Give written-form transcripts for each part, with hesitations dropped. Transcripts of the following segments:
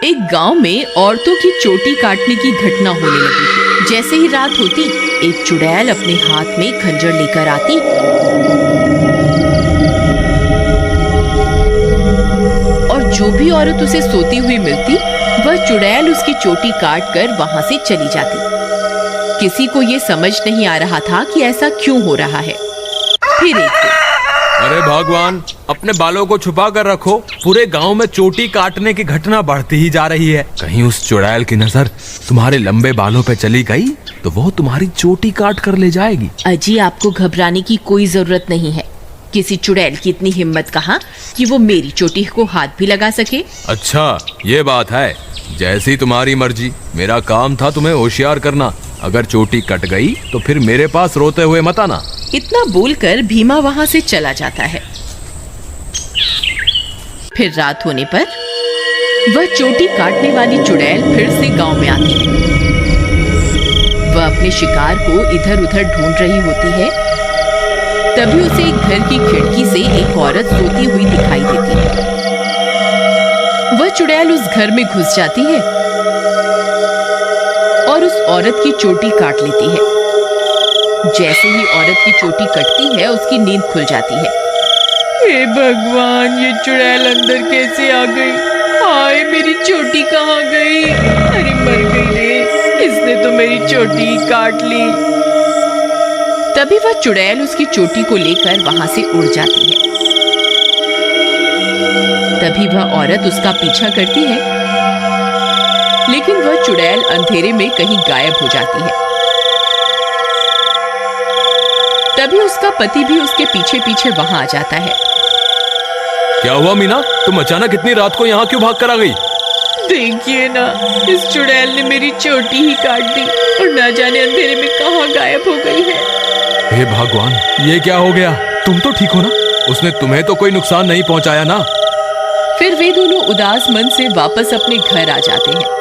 एक गांव में औरतों की चोटी काटने की घटना होने लगी थी। जैसे ही रात होती, एक चुड़ैल अपने हाथ में खंजर लेकर आती और जो भी औरत उसे सोती हुई मिलती, वह चुड़ैल उसकी चोटी काट कर वहां से चली जाती। किसी को ये समझ नहीं आ रहा था कि ऐसा क्यों हो रहा है। फिर एक दिन, अरे भगवान, अपने बालों को छुपा कर रखो, पूरे गांव में चोटी काटने की घटना बढ़ती ही जा रही है। कहीं उस चुड़ैल की नजर तुम्हारे लंबे बालों पे चली गई तो वो तुम्हारी चोटी काट कर ले जाएगी। अजी, आपको घबराने की कोई जरूरत नहीं है। किसी चुड़ैल की इतनी हिम्मत कहाँ कि वो मेरी चोटी को हाथ भी लगा सके। अच्छा, ये बात है। जैसी तुम्हारी मर्जी। मेरा काम था तुम्हें होशियार करना। अगर चोटी कट गई तो फिर मेरे पास रोते हुए मत आना। इतना बोलकर भीमा वहां से चला जाता है। फिर रात होने पर वह चोटी काटने वाली चुड़ैल फिर से गांव में आती है। वह अपने शिकार को इधर उधर ढूंढ रही होती है। तभी उसे एक घर की खिड़की से एक औरत सोती हुई दिखाई देती है। वह चुड़ैल उस घर में घुस जाती है और उस औरत की चोटी काट लेती है। जैसे ही औरत की चोटी कटती है, उसकी नींद खुल जाती है। हे भगवान, ये चुड़ैल अंदर कैसे आ गई? हाय, मेरी चोटी कहाँ गई? अरे मर गई रे, इसने तो मेरी चोटी काट ली। तभी वह चुड़ैल उसकी चोटी को लेकर वहां से उड़ जाती है। तभी वह औरत उसका पीछा करती है, लेकिन वह चुड़ैल अंधेरे में कहीं गायब हो जाती है। तभी उसका पति भी उसके पीछे पीछे वहां आ जाता है। क्या हुआ मीना, तुम अचानक इतनी रात को यहाँ क्यों भाग कर आ गई? देखिए ना, इस चुड़ैल ने मेरी चोटी ही काट दी और ना जाने अंधेरे में कहाँ गायब हो गई है। हे भगवान, ये क्या हो गया? तुम तो ठीक हो ना? उसने तुम्हें तो कोई नुकसान नहीं पहुंचाया ना? फिर वे दोनों उदास मन से वापस अपने घर आ जाते हैं।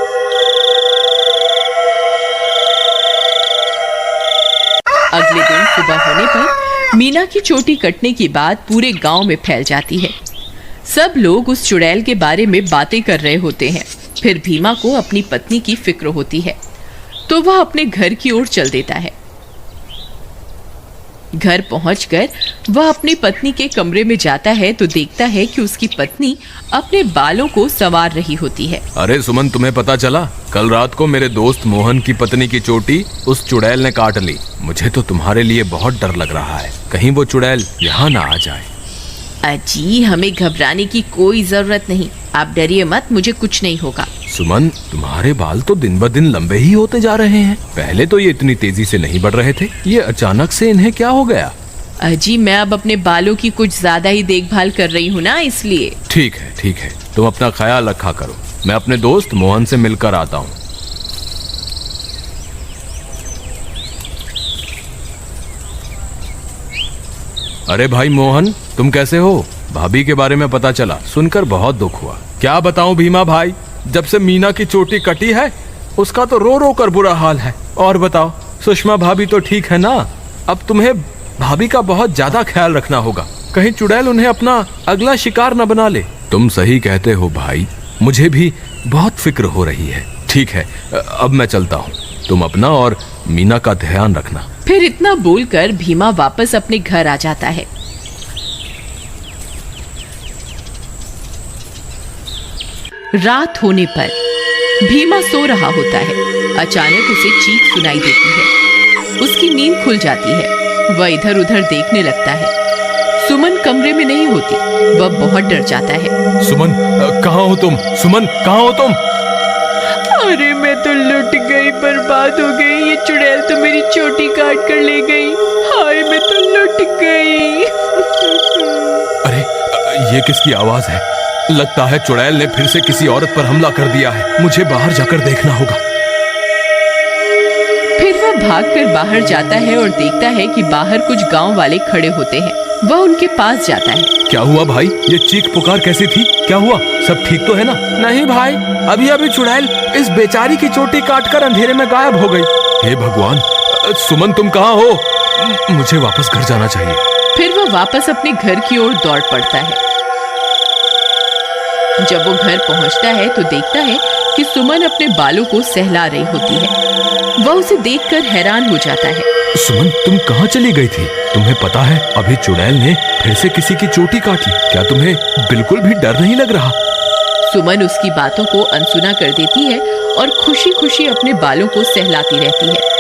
अगले दिन सुबह होने पर मीना की चोटी कटने की बात पूरे गांव में फैल जाती है। सब लोग उस चुड़ैल के बारे में बातें कर रहे होते हैं। फिर भीमा को अपनी पत्नी की फिक्र होती है, तो वह अपने घर की ओर चल देता है। घर पहुंचकर वह अपनी पत्नी के कमरे में जाता है तो देखता है कि उसकी पत्नी अपने बालों को संवार रही होती है। अरे सुमन, तुम्हें पता चला? कल रात को मेरे दोस्त मोहन की पत्नी की चोटी उस चुड़ैल ने काट ली। मुझे तो तुम्हारे लिए बहुत डर लग रहा है, कहीं वो चुड़ैल यहाँ ना आ जाए। अजी, हमें घबराने की कोई जरूरत नहीं। आप डरिए मत, मुझे कुछ नहीं होगा। सुमन, तुम्हारे बाल तो दिन ब दिन लंबे ही होते जा रहे हैं। पहले तो ये इतनी तेजी से नहीं बढ़ रहे थे, ये अचानक से इन्हें क्या हो गया? अजी, मैं अब अपने बालों की कुछ ज्यादा ही देखभाल कर रही हूँ ना, इसलिए। ठीक है, ठीक है, तुम अपना ख्याल रखा करो। मैं अपने दोस्त मोहन से मिलकर आता हूँ। अरे भाई मोहन, तुम कैसे हो? भाभी के बारे में पता चला, सुनकर बहुत दुख हुआ। क्या बताऊं भीमा भाई, जब से मीना की चोटी कटी है उसका तो रो रो कर बुरा हाल है। और बताओ, सुषमा भाभी तो ठीक है ना? अब तुम्हें भाभी का बहुत ज्यादा ख्याल रखना होगा, कहीं चुड़ैल उन्हें अपना अगला शिकार न बना ले। तुम सही कहते हो भाई, मुझे भी बहुत फिक्र हो रही है। ठीक है, अब मैं चलता हूँ। तुम अपना और मीना का ध्यान रखना। फिर इतना बोलकर भीमा वापस अपने घर आ जाता है। रात होने पर भीमा सो रहा होता है। अचानक उसे चीख सुनाई देती है। उसकी नींद खुल जाती है। वह इधर उधर देखने लगता है। सुमन कमरे में नहीं होती। वह बहुत डर जाता है। सुमन, कहाँ हो तुम? सुमन, कहाँ हो तुम? अरे मैं तो लुट गई, बर्बाद हो गई। ये चुड़ैल तो मेरी चोटी काट कर ले गई। हाय, मैं तो लुट गई। अरे, ये किसकी आवाज है? लगता है चुड़ैल ने फिर से किसी औरत पर हमला कर दिया है। मुझे बाहर जाकर देखना होगा। फिर वह भागकर बाहर जाता है और देखता है कि बाहर कुछ गांव वाले खड़े होते हैं। वह उनके पास जाता है। क्या हुआ भाई? ये चीख पुकार कैसी थी? क्या हुआ? सब ठीक तो है ना? नहीं भाई, अभी अभी चुड़ैल इस बेचारी की चोटी काटकर अंधेरे में गायब हो गई। हे भगवान, सुमन तुम कहाँ हो? मुझे वापस घर जाना चाहिए। फिर वह वापस अपने घर की ओर दौड़ पड़ता है। जब वो घर पहुंचता है तो देखता है कि सुमन अपने बालों को सहला रही होती है। वह उसे देखकर हैरान हो जाता है। सुमन, तुम कहाँ चली गई थी? तुम्हें पता है अभी चुड़ैल ने फिर से किसी की चोटी काट ली। क्या तुम्हें बिल्कुल भी डर नहीं लग रहा? सुमन उसकी बातों को अनसुना कर देती है और खुशी खुशी अपने बालों को सहलाती रहती है।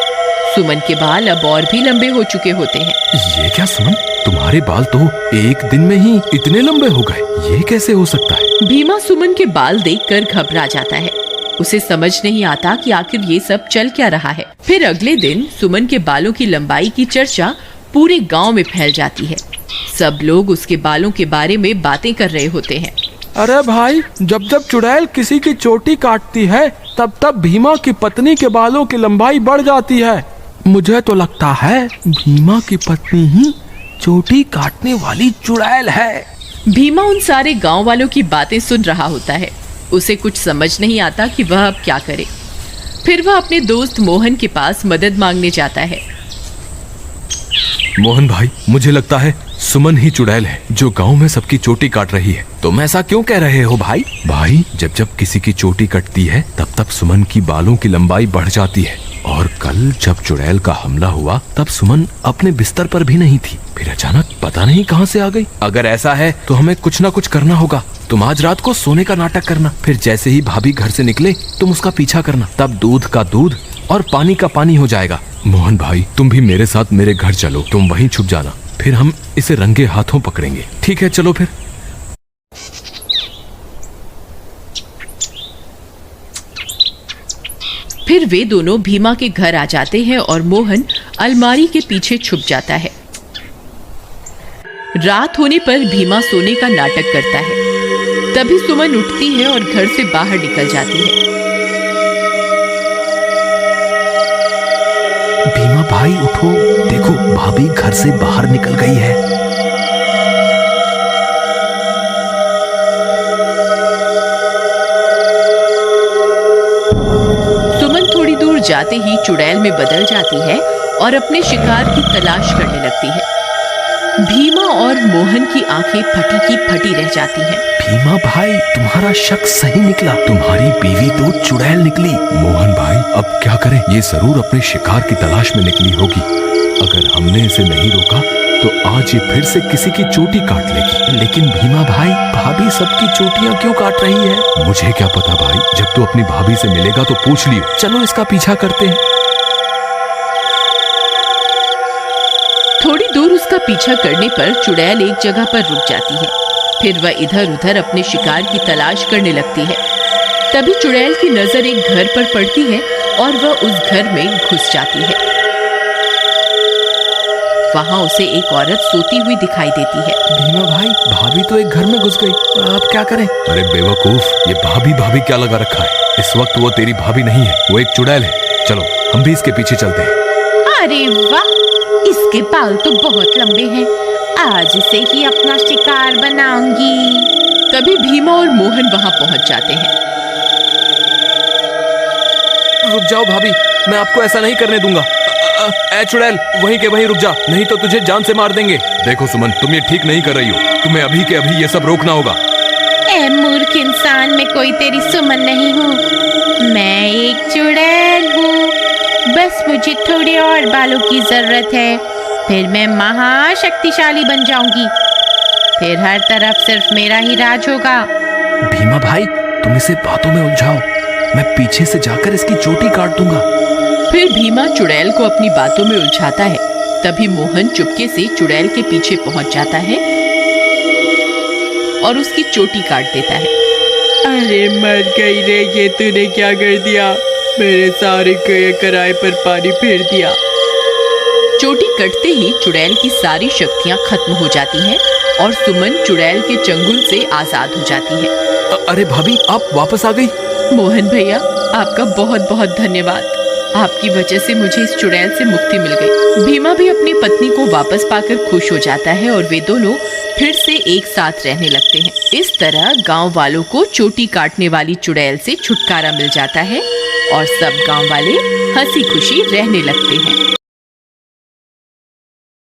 सुमन के बाल अब और भी लंबे हो चुके होते हैं। ये क्या सुमन, तुम्हारे बाल तो एक दिन में ही इतने लंबे हो गए, ये कैसे हो सकता है? भीमा सुमन के बाल देखकर घबरा जाता है। उसे समझ नहीं आता कि आखिर ये सब चल क्या रहा है। फिर अगले दिन सुमन के बालों की लंबाई की चर्चा पूरे गांव में फैल जाती है। सब लोग उसके बालों के बारे में बातें कर रहे होते हैं। अरे भाई, जब जब चुड़ैल किसी की चोटी काटती है तब तब भीमा की पत्नी के बालों की लंबाई बढ़ जाती है। मुझे तो लगता है भीमा की पत्नी ही चोटी काटने वाली चुड़ैल है। भीमा उन सारे गांव वालों की बातें सुन रहा होता है। उसे कुछ समझ नहीं आता कि वह अब क्या करे। फिर वह अपने दोस्त मोहन के पास मदद मांगने जाता है। मोहन भाई, मुझे लगता है सुमन ही चुड़ैल है जो गांव में सबकी चोटी काट रही है। तुम ऐसा क्यों कह रहे हो भाई? भाई, जब जब किसी की चोटी कटती है तब तब सुमन की बालों की लंबाई बढ़ जाती है। और कल जब चुड़ैल का हमला हुआ तब सुमन अपने बिस्तर पर भी नहीं थी, फिर अचानक पता नहीं कहां से आ गई। अगर ऐसा है तो हमें कुछ ना कुछ करना होगा। तुम आज रात को सोने का नाटक करना, फिर जैसे ही भाभी घर से निकले तुम उसका पीछा करना, तब दूध का दूध और पानी का पानी हो जाएगा। मोहन भाई, तुम भी मेरे साथ मेरे घर चलो, तुम वहीं छुप जाना, फिर हम इसे रंगे हाथों पकड़ेंगे। ठीक है, चलो फिर। फिर वे दोनों भीमा के घर आ जाते हैं और मोहन अलमारी के पीछे छुप जाता है। रात होने पर भीमा सोने का नाटक करता है। तभी सुमन उठती है और घर से बाहर निकल जाती है। भीमा भाई उठो, देखो भाभी घर से बाहर निकल गई है। सुमन थोड़ी दूर जाते ही चुड़ैल में बदल जाती है और अपने शिकार की तलाश करने लगती है। भीमा और मोहन की आंखें फटी की फटी रह जाती हैं। भीमा भाई, तुम्हारा शक सही निकला, तुम्हारी बीवी तो चुड़ैल निकली। मोहन भाई, अब क्या करें? ये जरूर अपने शिकार की तलाश में निकली होगी। अगर हमने इसे नहीं रोका तो आज ये फिर से किसी की चोटी काट लेगी। लेकिन भीमा भाई, भाभी सबकी चोटियां क्यों काट रही है? मुझे क्या पता भाई, जब तू अपनी भाभी से मिलेगा तो पूछ लियो। चलो इसका पीछा करते हैं। थोड़ी दूर उसका पीछा करने पर चुड़ैल एक जगह पर रुक जाती है। फिर वह इधर उधर अपने शिकार की तलाश करने लगती है। तभी चुड़ैल की नजर एक घर पर पड़ती है और वह उस घर में घुस जाती है। वहां उसे एक औरत सोती हुई दिखाई देती है। भीमा भाई, भाभी तो एक घर में घुस गई, अब क्या करें? अरे बेवकूफ, ये भाभी भाभी क्या लगा रखा है? इस वक्त वो तेरी भाभी नहीं है, वो एक चुड़ैल है। चलो हम भी इसके पीछे चलते हैं। अरे वाह, इसके बाल तो बहुत लंबे हैं, आज इसे ही अपना शिकार बनाऊंगी। तभी भीमा और मोहन वहां पहुंच जाते हैं। रुक जाओ भाभी, मैं आपको ऐसा नहीं करने दूंगा। ए चुड़ैल, वहीं के वहीं रुक जा, नहीं तो तुझे जान से मार देंगे। देखो सुमन, तुम ये ठीक नहीं कर रही हो, तुम्हें अभी के अभी ये सब रोकना होगा। ए मूर्ख इंसान, मैं कोई तेरी सुमन नहीं हूँ, मैं एक चुड़ैल हूँ। बस मुझे थोड़े और बालों की जरूरत है, फिर मैं महाशक्तिशाली बन जाऊंगी। फिर हर तरफ सिर्फ मेरा ही राज होगा। भीमा भाई, तुम इसे बातों में उलझाओ, मैं पीछे से जाकर इसकी चोटी काट दूंगा। फिर भीमा चुड़ैल को अपनी बातों में उलझाता है। तभी मोहन चुपके से चुड़ैल के पीछे पहुंच जाता है और उसकी चोटी काट देता है। अरे मर गई रे, ये तूने क्या कर दिया? मेरे सारे कराए पर पानी फेर दिया। चोटी कटते ही चुड़ैल की सारी शक्तियां खत्म हो जाती हैं और सुमन चुड़ैल के चंगुल से आजाद हो जाती है। अरे भाभी, आप वापस आ गई। मोहन भैया, आपका बहुत बहुत धन्यवाद। आपकी वजह से मुझे इस चुड़ैल से मुक्ति मिल गई। भीमा भी अपनी पत्नी को वापस पाकर खुश हो जाता है और वे दोनों फिर से एक साथ रहने लगते हैं। इस तरह गांव वालों को चोटी काटने वाली चुड़ैल से छुटकारा मिल जाता है और सब गांव वाले हंसी खुशी रहने लगते हैं।